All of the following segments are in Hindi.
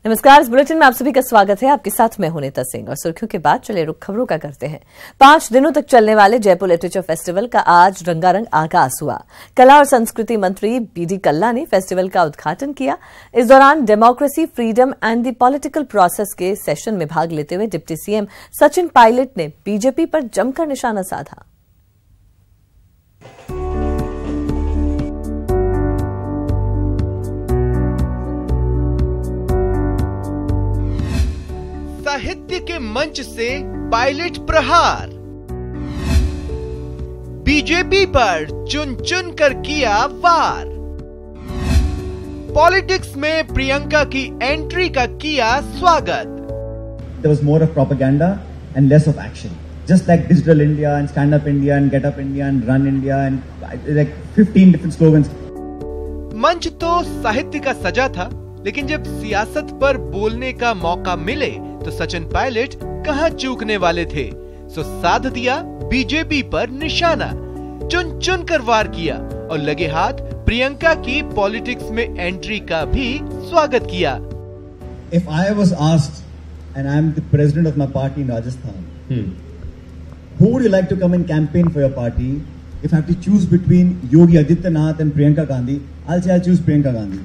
नमस्कार, इस बुलेटिन में आप सभी का स्वागत है। आपके साथ मैं हूं नीता सिंह और सुर्खियों के बाद चले रुख खबरों का करते हैं। 5 दिनों तक चलने वाले जयपुर लिटरेचर फेस्टिवल का आज रंगारंग आगाज हुआ। कला और संस्कृति मंत्री बीडी कल्ला ने फेस्टिवल का उद्घाटन किया। इस दौरान democracy, freedom and the political process के सेशन में भाग लेते हुए डिप्टी सीएम सचिन पायलट ने बीजेपी पर जमकर निशाना साधा। साहित्य के मंच से पायलट प्रहार, बीजेपी पर चुन चुन कर किया वार, पॉलिटिक्स में प्रियंका की एंट्री का किया स्वागत। There was more of propaganda and less of action. Just like Digital India and Stand Up India and Get Up India and Run India and like 15 different slogans. मंच तो साहित्य का सजा था, लेकिन जब सियासत पर बोलने का मौका मिले तो सचिन पायलट कहां चूकने वाले थे। सो साध दिया बीजेपी पर निशाना, चुन चुन कर वार किया और लगे हाथ प्रियंका की पॉलिटिक्स में एंट्री का भी स्वागत किया। If I was asked and I am the president of my party in Rajasthan, who would you like to come and campaign for your party? If I have to choose between Yogi Adityanath and Priyanka Gandhi, I'll say I'll choose Priyanka Gandhi.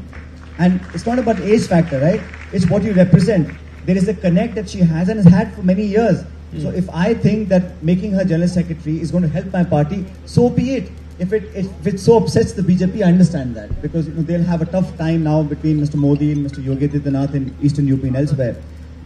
And it's not about age factor, right? It's what you represent. There is a connect that she has and has had for many years. So if I think that making her general secretary is going to help my party, so be it. If it so upsets the BJP, I understand that, because they'll have a tough time now between Mr. Modi and Mr. Yogi Adityanath in Eastern UP and elsewhere.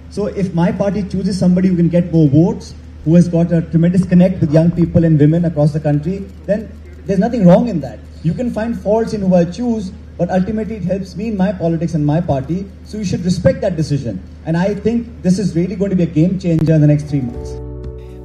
So if my party chooses somebody who can get more votes, who has got a tremendous connect with young people and women across the country, then there's nothing wrong in that. You can find faults in who I choose, but ultimately it helps me in my politics and my party, so you should respect that decision. And I think this is really going to be a game changer in the next 3 months.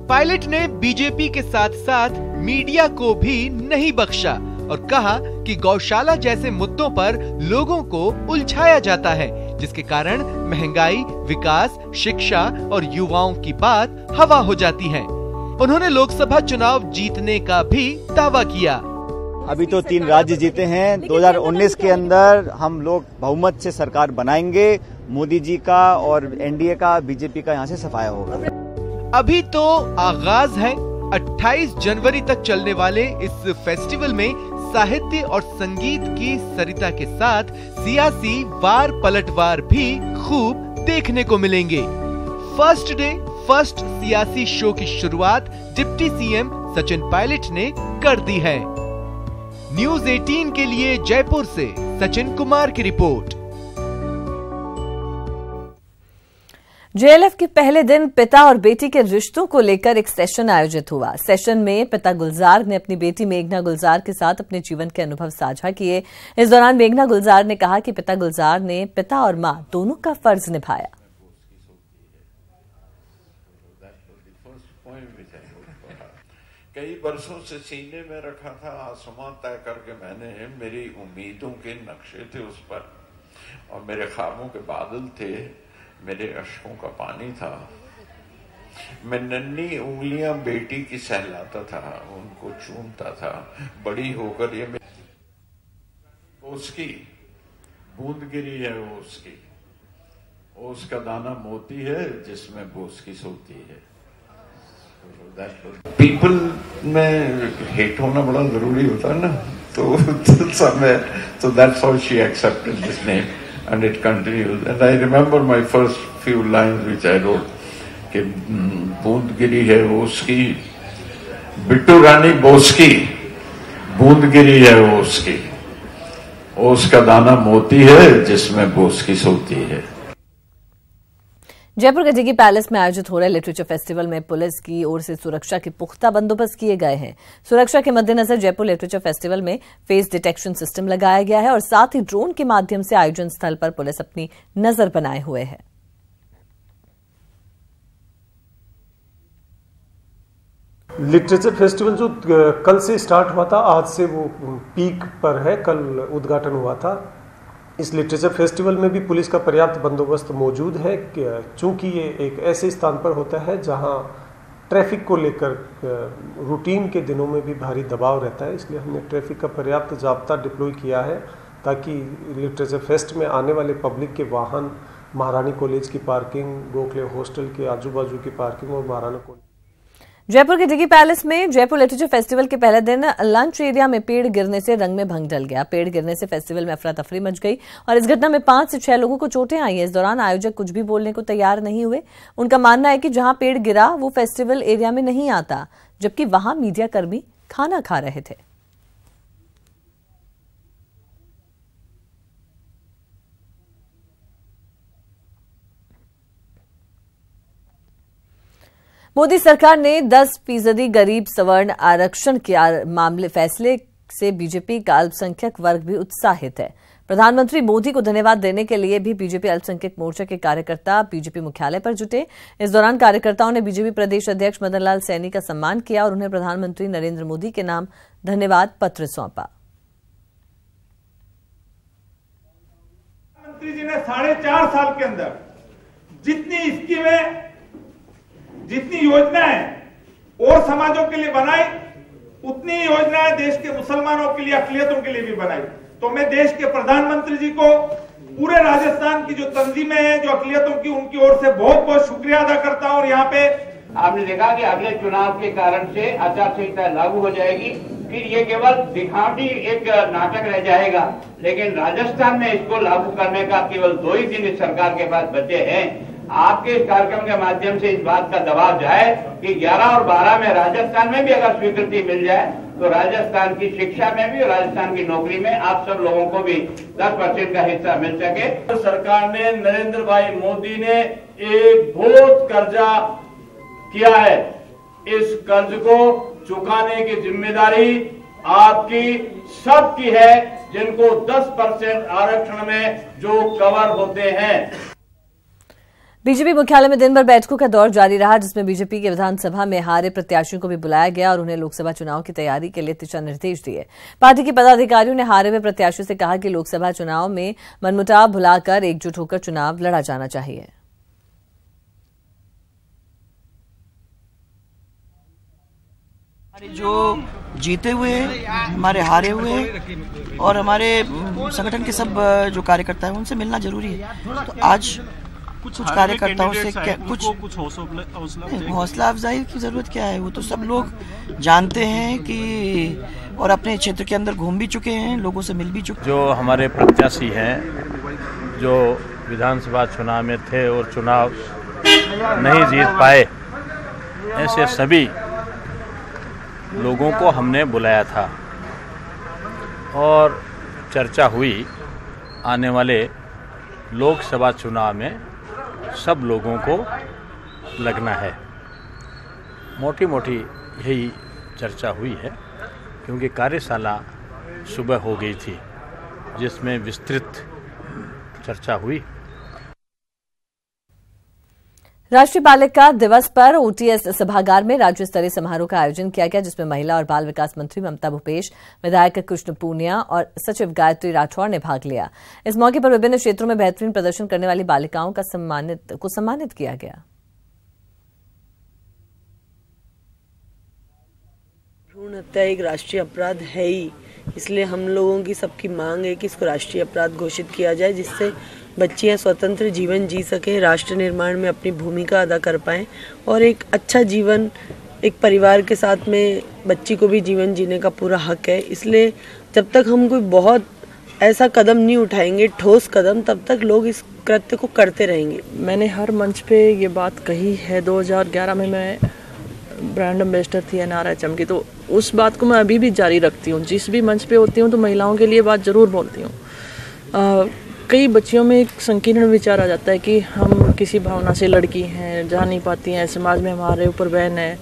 Pilot ने बीजेपी के साथ साथ मीडिया को भी नहीं बख्शा और कहा कि गौशाला जैसे मुद्दों पर लोगों को उलझाया जाता है, जिसके कारण महंगाई, विकास, शिक्षा और युवाओं की बात हवा हो जाती है। उन्होंने लोकसभा चुनाव जीतने का भी दावा किया। अभी तो 3 राज्य जीते हैं। 2019 के अंदर हम लोग बहुमत से सरकार बनाएंगे। मोदी जी का और एनडीए का, बीजेपी का यहाँ से सफाया होगा। अभी तो आगाज है। 28 जनवरी तक चलने वाले इस फेस्टिवल में साहित्य और संगीत की सरिता के साथ सियासी वार पलटवार भी खूब देखने को मिलेंगे। फर्स्ट डे फर्स्ट सियासी शो की शुरुआत डिप्टी सीएम सचिन पायलट ने कर दी है। न्यूज़ 18 के लिए जयपुर से सचिन कुमार की रिपोर्ट। जेएलएफ के पहले दिन पिता और बेटी के रिश्तों को लेकर एक सेशन आयोजित हुआ। सेशन में पिता गुलजार ने अपनी बेटी मेघना गुलजार के साथ अपने जीवन के अनुभव साझा किए। इस दौरान मेघना गुलजार ने कहा कि पिता गुलजार ने पिता और मां दोनों का फर्ज निभाया। कई बरसों से सीने में रखा था, आसमान तय करके मैंने, मेरी उम्मीदों के नक्शे थे उस पर और मेरे ख्वाबों के बादल थे, मेरे अश्कों का पानी था। मैं नन्ही उंगलियां बेटी की सहलाता था, उनको चूमता था। बड़ी होकर ये उसकी बूंद गिरी है, वो उसका दाना मोती है जिसमें बोस की सोती है। पीपल में हेट होना बड़ा जरूरी होता है ना, तो समय so that's how she accepted this name and it continues. And I remember my first few lines which I wrote कि बूंद गिरी है वो उसकी, बिट्टू रानी बोस की, बूंद गिरी है वो उसकी, उसका दाना मोती है जिसमें बोस की सोती है। जयपुर के डिगी पैलेस में आयोजित हो रहे लिटरेचर फेस्टिवल में पुलिस की ओर से सुरक्षा के पुख्ता बंदोबस्त किए गए हैं। सुरक्षा के मद्देनजर जयपुर लिटरेचर फेस्टिवल में फेस डिटेक्शन सिस्टम लगाया गया है और साथ ही ड्रोन के माध्यम से आयोजन स्थल पर पुलिस अपनी नजर बनाए हुए है। लिटरेचर फेस्टिवल जो कल से स्टार्ट हुआ था, आज से वो पीक पर है। कल उद्घाटन हुआ था। इस लिटरेचर फेस्टिवल में भी पुलिस का पर्याप्त बंदोबस्त मौजूद है, चूँकि ये एक ऐसे स्थान पर होता है जहां ट्रैफिक को लेकर रूटीन के दिनों में भी भारी दबाव रहता है। इसलिए हमने ट्रैफिक का पर्याप्त जाब्ता डिप्लॉय किया है ताकि लिटरेचर फेस्ट में आने वाले पब्लिक के वाहन महारानी कॉलेज की पार्किंग, गोखले हॉस्टल के आजू बाजू की पार्किंग और महारानी कॉलेज। जयपुर के डिगी पैलेस में जयपुर लिटरेचर फेस्टिवल के पहले दिन लंच एरिया में पेड़ गिरने से रंग में भंग डल गया। पेड़ गिरने से फेस्टिवल में अफरा तफरी मच गई और इस घटना में 5 से 6 लोगों को चोटें आई हैं। इस दौरान आयोजक कुछ भी बोलने को तैयार नहीं हुए। उनका मानना है कि जहां पेड़ गिरा वो फेस्टिवल एरिया में नहीं आता, जबकि वहां मीडिया कर्मी खाना खा रहे थे। मोदी सरकार ने 10% गरीब सवर्ण आरक्षण के मामले फैसले से बीजेपी का अल्पसंख्यक वर्ग भी उत्साहित है। प्रधानमंत्री मोदी को धन्यवाद देने के लिए भी बीजेपी अल्पसंख्यक मोर्चा के कार्यकर्ता बीजेपी मुख्यालय पर जुटे। इस दौरान कार्यकर्ताओं ने बीजेपी प्रदेश अध्यक्ष मदन लाल सैनी का सम्मान किया और उन्हें प्रधानमंत्री नरेंद्र मोदी के नाम धन्यवाद पत्र सौंपा। प्रधानमंत्री जी ने 4.5 साल के अंदर जितनी स्कीमें, जितनी योजनाएं और समाजों के लिए बनाई, उतनी योजनाएं देश के मुसलमानों के लिए, अकलियतों के लिए भी बनाई। तो मैं देश के प्रधानमंत्री जी को, पूरे राजस्थान की जो तंजीमें हैं, जो अकलियतों की, उनकी ओर से बहुत बहुत शुक्रिया अदा करता हूं। और यहाँ पे आपने देखा कि अगले चुनाव के कारण से आचार संहिता लागू हो जाएगी, फिर ये केवल दिखावटी एक नाटक रह जाएगा। लेकिन राजस्थान में इसको लागू करने का केवल 2 ही दिन इस सरकार के पास बचे हैं। आपके इस कार्यक्रम के माध्यम से इस बात का दबाव जाए कि 11 और 12 में राजस्थान में भी अगर स्वीकृति मिल जाए तो राजस्थान की शिक्षा में भी और राजस्थान की नौकरी में आप सब लोगों को भी 10% का हिस्सा मिल सके। सरकार ने, नरेंद्र भाई मोदी ने एक बहुत कर्जा किया है। इस कर्ज को चुकाने की जिम्मेदारी आपकी सबकी है, जिनको 10% आरक्षण में जो कवर होते हैं। बीजेपी मुख्यालय में दिन भर बैठकों का दौर जारी रहा, जिसमें बीजेपी के विधानसभा में हारे प्रत्याशियों को भी बुलाया गया और उन्हें लोकसभा चुनाव की तैयारी के लिए दिशा निर्देश दिए। पार्टी के पदाधिकारियों ने हारे हुए प्रत्याशियों से कहा कि लोकसभा चुनाव में मनमुटाव भुलाकर एकजुट होकर चुनाव लड़ा जाना चाहिए। जो जीते हुए, हमारे हारे हुए और हमारे संगठन के सब जो कार्यकर्ता हैं उनसे मिलना जरूरी है। तो आज कुछ कार्यकर्ताओं से कुछ हौसला अफजाई की जरूरत क्या है, वो तो सब लोग जानते हैं कि और अपने क्षेत्र के अंदर घूम भी चुके हैं, लोगों से मिल भी चुके हैं। जो हमारे प्रत्याशी हैं, जो विधानसभा चुनाव में थे और चुनाव नहीं जीत पाए, ऐसे सभी लोगों को हमने बुलाया था और चर्चा हुई आने वाले लोकसभा चुनाव में सब लोगों को लगना है। मोटी मोटी यही चर्चा हुई है, क्योंकि कार्यशाला सुबह हो गई थी जिसमें विस्तृत चर्चा हुई। राष्ट्रीय बालिका दिवस पर ओटीएस सभागार में राज्य स्तरीय समारोह का आयोजन किया गया, जिसमें महिला और बाल विकास मंत्री ममता भूपेश, विधायक कृष्ण पूनिया और सचिव गायत्री राठौर ने भाग लिया। इस मौके पर विभिन्न क्षेत्रों में बेहतरीन प्रदर्शन करने वाली बालिकाओं को सम्मानित किया गया। भ्रूण हत्या एक राष्ट्रीय अपराध है ही, इसलिए हम लोगों की सबकी मांग है कि इसको राष्ट्रीय अपराध घोषित किया जाए, जिससे बच्चियां स्वतंत्र जीवन जी सकें, राष्ट्र निर्माण में अपनी भूमिका अदा कर पाएं और एक अच्छा जीवन एक परिवार के साथ में बच्ची को भी जीवन जीने का पूरा हक है। इसलिए जब तक हम कोई बहुत ऐसा कदम नहीं उठाएंगे, ठोस कदम, तब तक लोग इस कृत्य को करते रहेंगे। मैंने हर मंच पे ये बात कही है। 2011 में मैं ब्रांड एम्बेसडर थी NRHM की, तो उस बात को मैं अभी भी जारी रखती हूँ। जिस भी मंच पे होती हूँ तो महिलाओं के लिए बात ज़रूर बोलती हूँ। कई बच्चियों में एक संकीर्ण विचार आ जाता है कि हम किसी भावना से लड़की हैं, जा नहीं पाती हैं, समाज में हमारे ऊपर बैन है।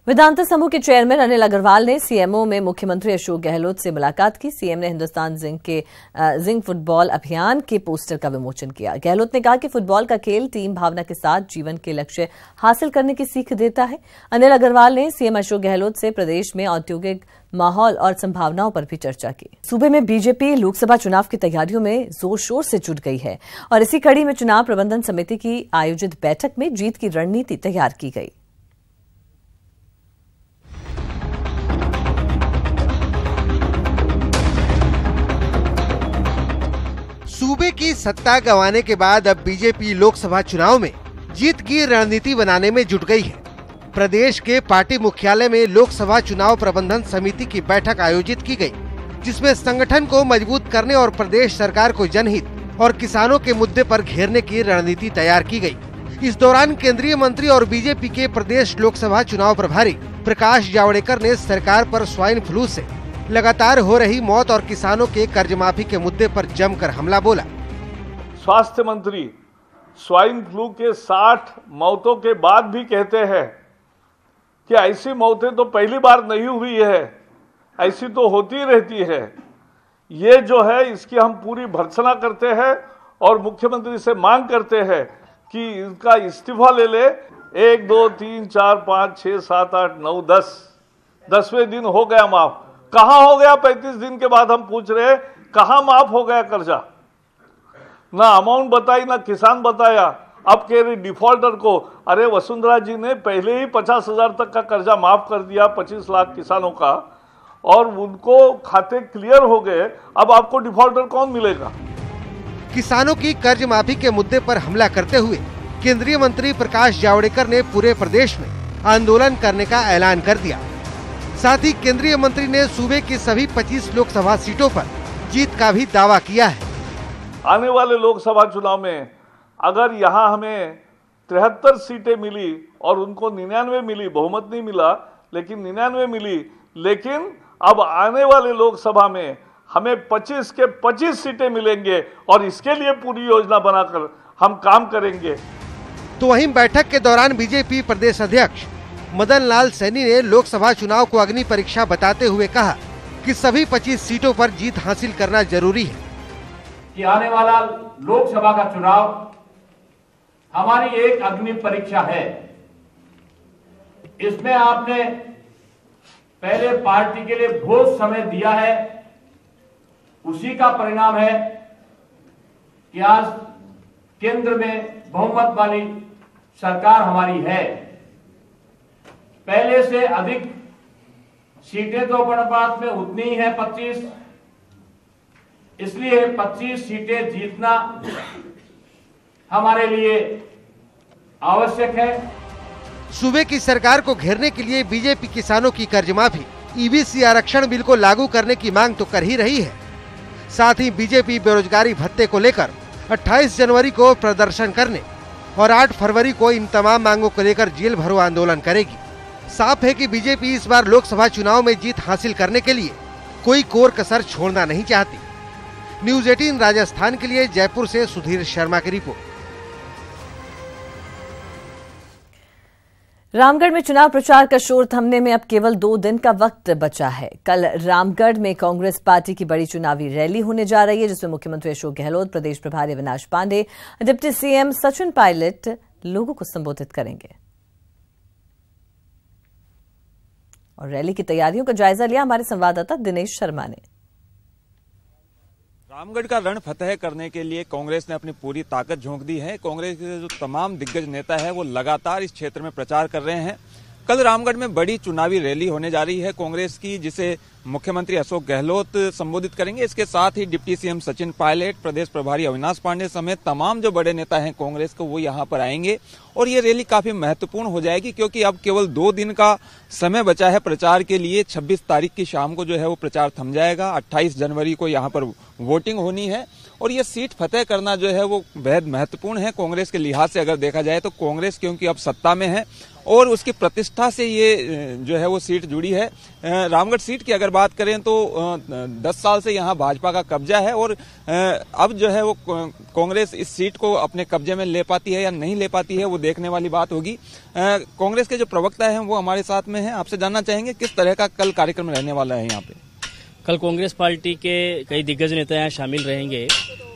वेदांता समूह के चेयरमैन अनिल अग्रवाल ने सीएमओ में मुख्यमंत्री अशोक गहलोत से मुलाकात की। सीएम ने हिंदुस्तान जिंक फुटबॉल अभियान के पोस्टर का विमोचन किया। गहलोत ने कहा कि फुटबॉल का खेल टीम भावना के साथ जीवन के लक्ष्य हासिल करने की सीख देता है। अनिल अग्रवाल ने सीएम अशोक गहलोत से प्रदेश में औद्योगिक माहौल और संभावनाओं पर भी चर्चा की। सूबे में बीजेपी लोकसभा चुनाव की तैयारियों में जोर शोर से जुट गई है और इसी कड़ी में चुनाव प्रबंधन समिति की आयोजित बैठक में जीत की रणनीति तैयार की गई। सूबे की सत्ता गंवाने के बाद अब बीजेपी लोकसभा चुनाव में जीत की रणनीति बनाने में जुट गई है। प्रदेश के पार्टी मुख्यालय में लोकसभा चुनाव प्रबंधन समिति की बैठक आयोजित की गई, जिसमें संगठन को मजबूत करने और प्रदेश सरकार को जनहित और किसानों के मुद्दे पर घेरने की रणनीति तैयार की गई। इस दौरान केंद्रीय मंत्री और बीजेपी के प्रदेश लोकसभा चुनाव प्रभारी प्रकाश जावड़ेकर ने सरकार पर स्वाइन फ्लू से लगातार हो रही मौत और किसानों के कर्ज माफी के मुद्दे पर जमकर हमला बोला। स्वास्थ्य मंत्री स्वाइन फ्लू के 60 मौतों के बाद भी कहते हैं कि ऐसी मौतें तो पहली बार नहीं हुई है, ऐसी तो होती रहती है। ये जो है इसकी हम पूरी भर्त्सना करते हैं और मुख्यमंत्री से मांग करते हैं कि इनका इस्तीफा ले ले। 1, 2, 3, 4, 5, 6, 7, 8, 9, 10 10वें दिन हो गया माफ। कहाँ हो गया? 35 दिन के बाद हम पूछ रहे हैं कहाँ माफ हो गया कर्जा? ना अमाउंट बताई, ना किसान बताया। अब कह रहे डिफॉल्टर को, अरे वसुंधरा जी ने पहले ही 50,000 तक का कर्जा माफ कर दिया 25 लाख किसानों का, और उनको खाते क्लियर हो गए। अब आपको डिफॉल्टर कौन मिलेगा? किसानों की कर्ज माफी के मुद्दे पर हमला करते हुए केंद्रीय मंत्री प्रकाश जावड़ेकर ने पूरे प्रदेश में आंदोलन करने का ऐलान कर दिया। साथ ही केंद्रीय मंत्री ने सूबे की सभी 25 लोकसभा सीटों पर जीत का भी दावा किया है। आने वाले लोकसभा चुनाव में अगर यहाँ हमें 73 सीटें मिली और उनको 99 मिली, बहुमत नहीं मिला लेकिन 99 मिली, लेकिन अब आने वाले लोकसभा में हमें 25 के 25 सीटें मिलेंगे और इसके लिए पूरी योजना बनाकर हम काम करेंगे। तो वहीं बैठक के दौरान बीजेपी प्रदेश अध्यक्ष मदन लाल सैनी ने लोकसभा चुनाव को अग्नि परीक्षा बताते हुए कहा कि सभी 25 सीटों पर जीत हासिल करना जरूरी है। कि आने वाला लोकसभा का चुनाव हमारी एक अग्नि परीक्षा है। इसमें आपने पहले पार्टी के लिए बहुत समय दिया है, उसी का परिणाम है कि आज केंद्र में बहुमत वाली सरकार हमारी है। पहले से अधिक सीटें तो अनुपात में उतनी ही है 25, इसलिए 25 सीटें जीतना हमारे लिए आवश्यक है। सूबे की सरकार को घेरने के लिए बीजेपी किसानों की कर्ज माफी, ईबीसी आरक्षण बिल को लागू करने की मांग तो कर ही रही है। साथ ही बीजेपी बेरोजगारी भत्ते को लेकर 28 जनवरी को प्रदर्शन करने और 8 फरवरी को इन तमाम मांगों को लेकर जेल भरो आंदोलन करेगी। साफ है कि बीजेपी इस बार लोकसभा चुनाव में जीत हासिल करने के लिए कोई कोर कसर छोड़ना नहीं चाहती। न्यूज़ 18 राजस्थान के लिए जयपुर से सुधीर शर्मा की रिपोर्ट। रामगढ़ में चुनाव प्रचार का शोर थमने में अब केवल 2 दिन का वक्त बचा है। कल रामगढ़ में कांग्रेस पार्टी की बड़ी चुनावी रैली होने जा रही है, जिसमें मुख्यमंत्री अशोक गहलोत, प्रदेश प्रभारी अविनाश पांडे, डिप्टी सीएम सचिन पायलट लोगों को संबोधित करेंगे। और रैली की तैयारियों का जायजा लिया हमारे संवाददाता दिनेश शर्मा ने। रामगढ़ का रण फतेह करने के लिए कांग्रेस ने अपनी पूरी ताकत झोंक दी है। कांग्रेस के जो तमाम दिग्गज नेता है वो लगातार इस क्षेत्र में प्रचार कर रहे हैं। कल रामगढ़ में बड़ी चुनावी रैली होने जा रही है कांग्रेस की, जिसे मुख्यमंत्री अशोक गहलोत संबोधित करेंगे। इसके साथ ही डिप्टी सीएम सचिन पायलट, प्रदेश प्रभारी अविनाश पांडे समेत तमाम जो बड़े नेता हैं कांग्रेस को, वो यहाँ पर आएंगे। और ये रैली काफी महत्वपूर्ण हो जाएगी क्योंकि अब केवल 2 दिन का समय बचा है प्रचार के लिए। 26 तारीख की शाम को जो है वो प्रचार थम जाएगा। 28 जनवरी को यहाँ पर वोटिंग होनी है और ये सीट फतेह करना जो है वो बेहद महत्वपूर्ण है कांग्रेस के लिहाज से। अगर देखा जाए तो कांग्रेस क्योंकि अब सत्ता में है और उसकी प्रतिष्ठा से ये जो है वो सीट जुड़ी है। रामगढ़ सीट की अगर बात करें तो 10 साल से यहाँ भाजपा का कब्जा है और अब जो है वो कांग्रेस इस सीट को अपने कब्जे में ले पाती है या नहीं ले पाती है, वो देखने वाली बात होगी। कांग्रेस के जो प्रवक्ता हैं वो हमारे साथ में हैं। आपसे जानना चाहेंगे किस तरह का कल कार्यक्रम रहने वाला है यहाँ पे। कल कांग्रेस पार्टी के कई दिग्गज नेता यहाँ शामिल रहेंगे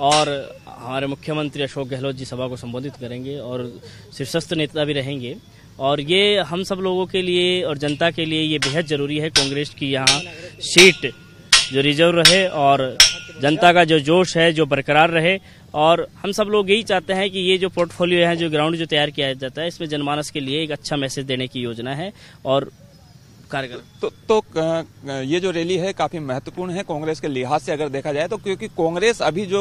और हमारे मुख्यमंत्री अशोक गहलोत जी सभा को संबोधित करेंगे और शीर्षस्थ नेता भी रहेंगे। और ये हम सब लोगों के लिए और जनता के लिए ये बेहद जरूरी है कांग्रेस की यहाँ सीट जो रिजर्व रहे और जनता का जो जोश है जो बरकरार रहे। और हम सब लोग यही चाहते हैं कि ये जो पोर्टफोलियो है, जो ग्राउंड जो तैयार किया जाता है, इसमें जनमानस के लिए एक अच्छा मैसेज देने की योजना है। और कार्यक्रम। तो ये जो रैली है काफी महत्वपूर्ण है कांग्रेस के लिहाज से अगर देखा जाए तो, क्योंकि कांग्रेस अभी जो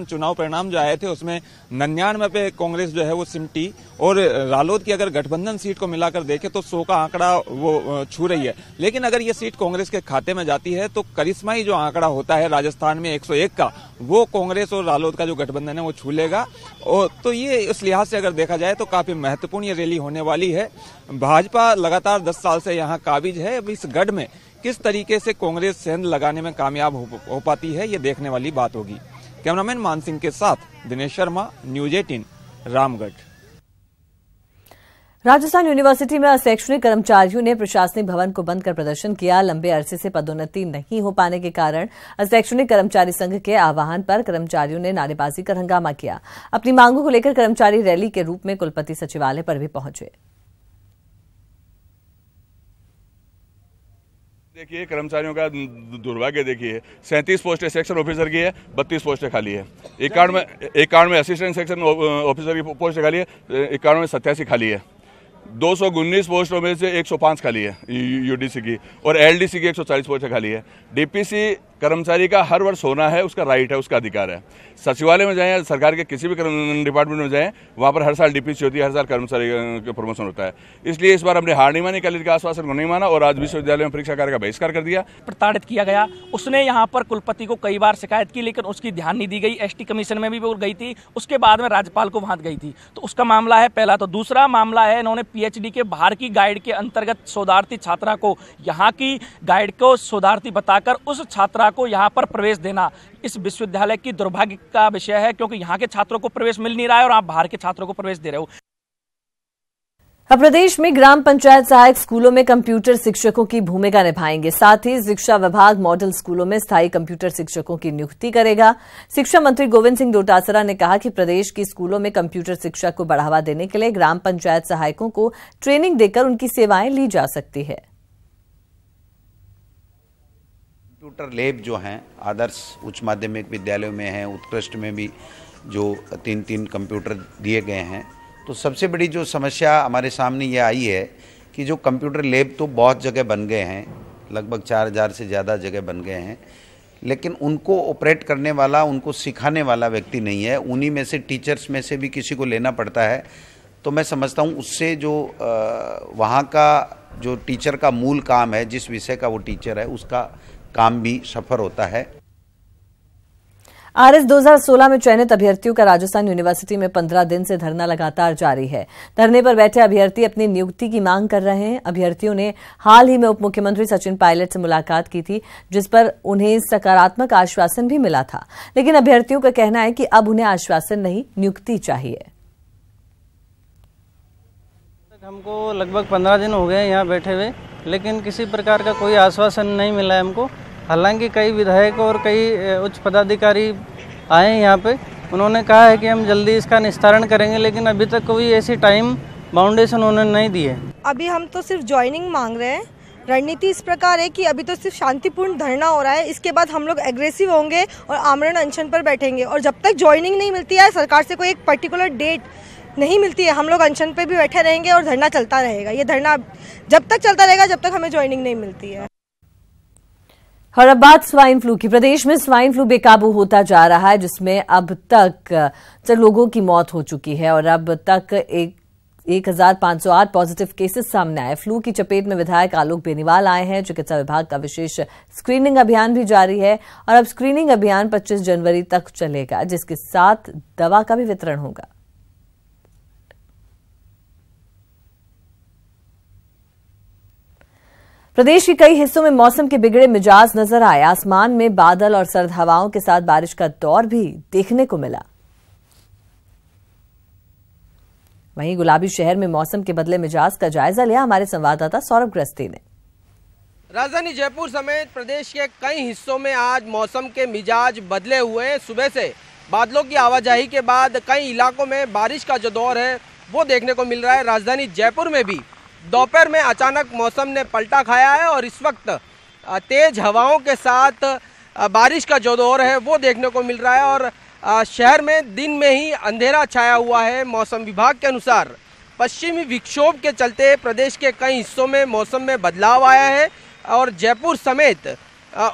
चुनाव परिणाम जो आए थे उसमें 99 पे कांग्रेस जो है वो सिमटी, और रालोद की अगर गठबंधन सीट को मिलाकर देखें तो 100 का आंकड़ा वो छू रही है। लेकिन अगर ये सीट कांग्रेस के खाते में जाती है तो करिश्माई जो आंकड़ा होता है राजस्थान में 101 का, वो कांग्रेस और रालोद का जो गठबंधन है वो छू लेगा। और तो ये इस लिहाज से अगर देखा जाए तो काफी महत्वपूर्ण ये रैली होने वाली है। भाजपा लगातार 10 साल से यहाँ काबिज है। अब इस गढ़ में किस तरीके से कांग्रेस सेंध लगाने में कामयाब हो पाती है, ये देखने वाली बात होगी। कैमरामैन मान सिंह के साथ दिनेश शर्मा, न्यूज 18, रामगढ़। राजस्थान यूनिवर्सिटी में शैक्षणिक कर्मचारियों ने प्रशासनिक भवन को बंद कर प्रदर्शन किया। लंबे अरसे से पदोन्नति नहीं हो पाने के कारण शैक्षणिक कर्मचारी संघ के आह्वान पर कर्मचारियों ने नारेबाजी कर हंगामा किया। अपनी मांगों को लेकर कर्मचारी रैली के रूप में कुलपति सचिवालय पर भी पहुंचे। देखिए कर्मचारियों का दुर्भाग्य देखिए, 37 पोस्टें सेक्शन ऑफिसर की है, 32 पोस्टें खाली है। 91 में असिस्टेंट सेक्शन ऑफिसर की पोस्ट खाली है, 91 में 87 खाली है। 219 पोस्टों में से 105 खाली है यूडीसी की, और एलडीसी की 140 पोस्टें खाली है। डीपीसी कर्मचारी का हर वर्ष होना है, उसका राइट है, उसका अधिकार है। सचिवालय में जाएं, सरकार के किसी भी डिपार्टमेंट में जाएं, वहां पर हर साल डीपीसी होती है, हर साल कर्मचारी का प्रमोशन होता है। इसलिए इस बार हमने हार नहीं मानी, कल का आश्वासन को नहीं माना और आज विश्वविद्यालय में परीक्षा कार्य का बहिष्कार कर दिया। प्रताड़ित किया गया, उसने यहाँ पर कुलपति को कई बार शिकायत की, लेकिन उसकी ध्यान नहीं दी गई। एसटी कमीशन में भी वो गई थी, उसके बाद में राज्यपाल को वहां गई थी, तो उसका मामला है पहला। तो दूसरा मामला है, इन्होंने पीएचडी के बाहर की गाइड के अंतर्गत शोधार्थी छात्रा को यहाँ की गाइड को शोधार्थी बताकर उस छात्रा को यहाँ पर प्रवेश देना इस विश्वविद्यालय की दुर्भाग्य का विषय है, क्योंकि यहाँ के छात्रों को प्रवेश मिल नहीं रहा है और आप बाहर के छात्रों को प्रवेश दे रहे हो। अब प्रदेश में ग्राम पंचायत सहायक स्कूलों में कंप्यूटर शिक्षकों की भूमिका निभाएंगे। साथ ही शिक्षा विभाग मॉडल स्कूलों में स्थायी कंप्यूटर शिक्षकों की नियुक्ति करेगा। शिक्षा मंत्री गोविंद सिंह डोटासरा ने कहा कि प्रदेश की स्कूलों में कंप्यूटर शिक्षा को बढ़ावा देने के लिए ग्राम पंचायत सहायकों को ट्रेनिंग देकर उनकी सेवाएं ली जा सकती है। कंप्यूटर लैब जो हैं आदर्श उच्च माध्यमिक विद्यालयों में हैं, उत्कृष्ट में भी जो 3-3 कंप्यूटर दिए गए हैं। तो सबसे बड़ी जो समस्या हमारे सामने ये आई है कि जो कंप्यूटर लैब तो बहुत जगह बन गए हैं, लगभग 4000 से ज़्यादा जगह बन गए हैं, लेकिन उनको ऑपरेट करने वाला, उनको सिखाने वाला व्यक्ति नहीं है। उन्हीं में से टीचर्स में से भी किसी को लेना पड़ता है। तो मैं समझता हूँ उससे जो वहाँ का जो टीचर का मूल काम है, जिस विषय का वो टीचर है, उसका काम भी सफर होता है। आरएस 2016 में चयनित अभ्यर्थियों का राजस्थान यूनिवर्सिटी में 15 दिन से धरना लगातार जारी है। धरने पर बैठे अभ्यर्थी अपनी नियुक्ति की मांग कर रहे हैं। अभ्यर्थियों ने हाल ही में उप मुख्यमंत्री सचिन पायलट से मुलाकात की थी, जिस पर उन्हें सकारात्मक आश्वासन भी मिला था, लेकिन अभ्यर्थियों का कहना है कि अब उन्हें आश्वासन नहीं, नियुक्ति चाहिए। हमको लगभग 15 दिन हो गए यहाँ बैठे हुए, लेकिन किसी प्रकार का कोई आश्वासन नहीं मिला है हमको। हालांकि कई विधायक और कई उच्च पदाधिकारी आए यहाँ पे, उन्होंने कहा है कि हम जल्दी इसका निस्तारण करेंगे, लेकिन अभी तक कोई ऐसी टाइम बाउंडेशन उन्होंने नहीं दी है। अभी हम तो सिर्फ ज्वाइनिंग मांग रहे हैं। रणनीति इस प्रकार है कि अभी तो सिर्फ शांतिपूर्ण धरना हो रहा है, इसके बाद हम लोग एग्रेसिव होंगे और आमरण अनशन पर बैठेंगे। और जब तक ज्वाइनिंग नहीं मिलती है, सरकार से कोई एक पर्टिकुलर डेट नहीं मिलती है, हम लोग अनशन पे भी बैठे रहेंगे और धरना चलता रहेगा। ये धरना जब तक चलता रहेगा जब तक हमें ज्वाइनिंग नहीं मिलती है। और अब बात स्वाइन फ्लू की। प्रदेश में स्वाइन फ्लू बेकाबू होता जा रहा है, जिसमें अब तक 4 लोगों की मौत हो चुकी है और अब तक 1508 पॉजिटिव केसेस सामने आए। फ्लू की चपेट में विधायक आलोक बेनीवाल आए हैं। चिकित्सा विभाग का विशेष स्क्रीनिंग अभियान भी जारी है और अब स्क्रीनिंग अभियान 25 जनवरी तक चलेगा, जिसके साथ दवा का भी वितरण होगा। प्रदेश के कई हिस्सों में मौसम के बिगड़े मिजाज नजर आए। आसमान में बादल और सर्द हवाओं के साथ बारिश का दौर भी देखने को मिला। वहीं गुलाबी शहर में मौसम के बदले मिजाज का जायजा लिया हमारे संवाददाता सौरभ ग्रस्ती ने। राजधानी जयपुर समेत प्रदेश के कई हिस्सों में आज मौसम के मिजाज बदले हुए हैं। सुबह से बादलों की आवाजाही के बाद कई इलाकों में बारिश का जो दौर है वो देखने को मिल रहा है। राजधानी जयपुर में भी दोपहर में अचानक मौसम ने पलटा खाया है और इस वक्त तेज हवाओं के साथ बारिश का जो दौर है वो देखने को मिल रहा है और शहर में दिन में ही अंधेरा छाया हुआ है। मौसम विभाग के अनुसार पश्चिमी विक्षोभ के चलते प्रदेश के कई हिस्सों में मौसम में बदलाव आया है और जयपुर समेत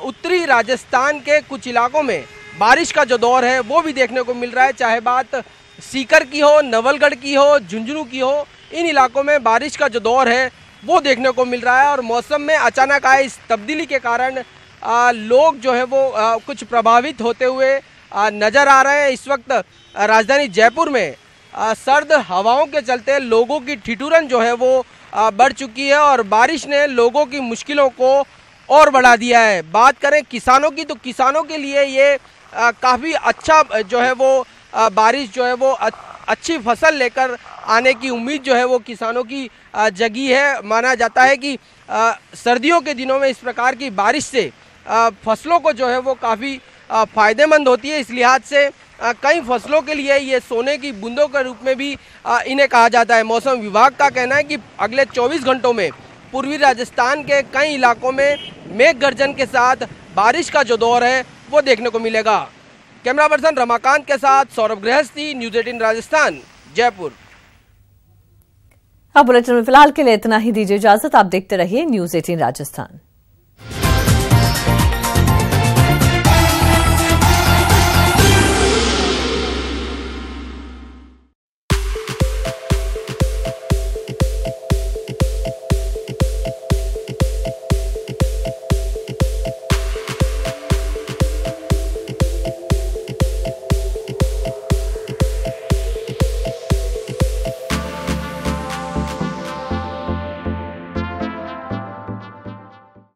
उत्तरी राजस्थान के कुछ इलाकों में बारिश का जो दौर है वो भी देखने को मिल रहा है। चाहे बात सीकर की हो, नवलगढ़ की हो, झुंझुनू की हो, इन इलाकों में बारिश का जो दौर है वो देखने को मिल रहा है। और मौसम में अचानक आए इस तब्दीली के कारण लोग जो है वो कुछ प्रभावित होते हुए नजर आ रहे हैं। इस वक्त राजधानी जयपुर में सर्द हवाओं के चलते लोगों की ठिठुरन जो है वो बढ़ चुकी है और बारिश ने लोगों की मुश्किलों को और बढ़ा दिया है। बात करें किसानों की, तो किसानों के लिए ये काफ़ी अच्छा जो है वो बारिश जो है वो अच्छी फसल लेकर आने की उम्मीद जो है वो किसानों की जगी है। माना जाता है कि सर्दियों के दिनों में इस प्रकार की बारिश से फसलों को जो है वो काफ़ी फायदेमंद होती है। इस लिहाज से कई फसलों के लिए ये सोने की बूंदों के रूप में भी इन्हें कहा जाता है। मौसम विभाग का कहना है कि अगले 24 घंटों में पूर्वी राजस्थान के कई इलाकों में मेघ गर्जन के साथ बारिश का जो दौर है वो देखने को मिलेगा। कैमरा पर्सन रमाकांत के साथ सौरभ गृहस्थी, न्यूज़ 18 राजस्थान, जयपुर। अब बुलेटिन में फिलहाल के लिए इतना ही, दीजिए इजाजत। आप देखते रहिए न्यूज़ 18 राजस्थान।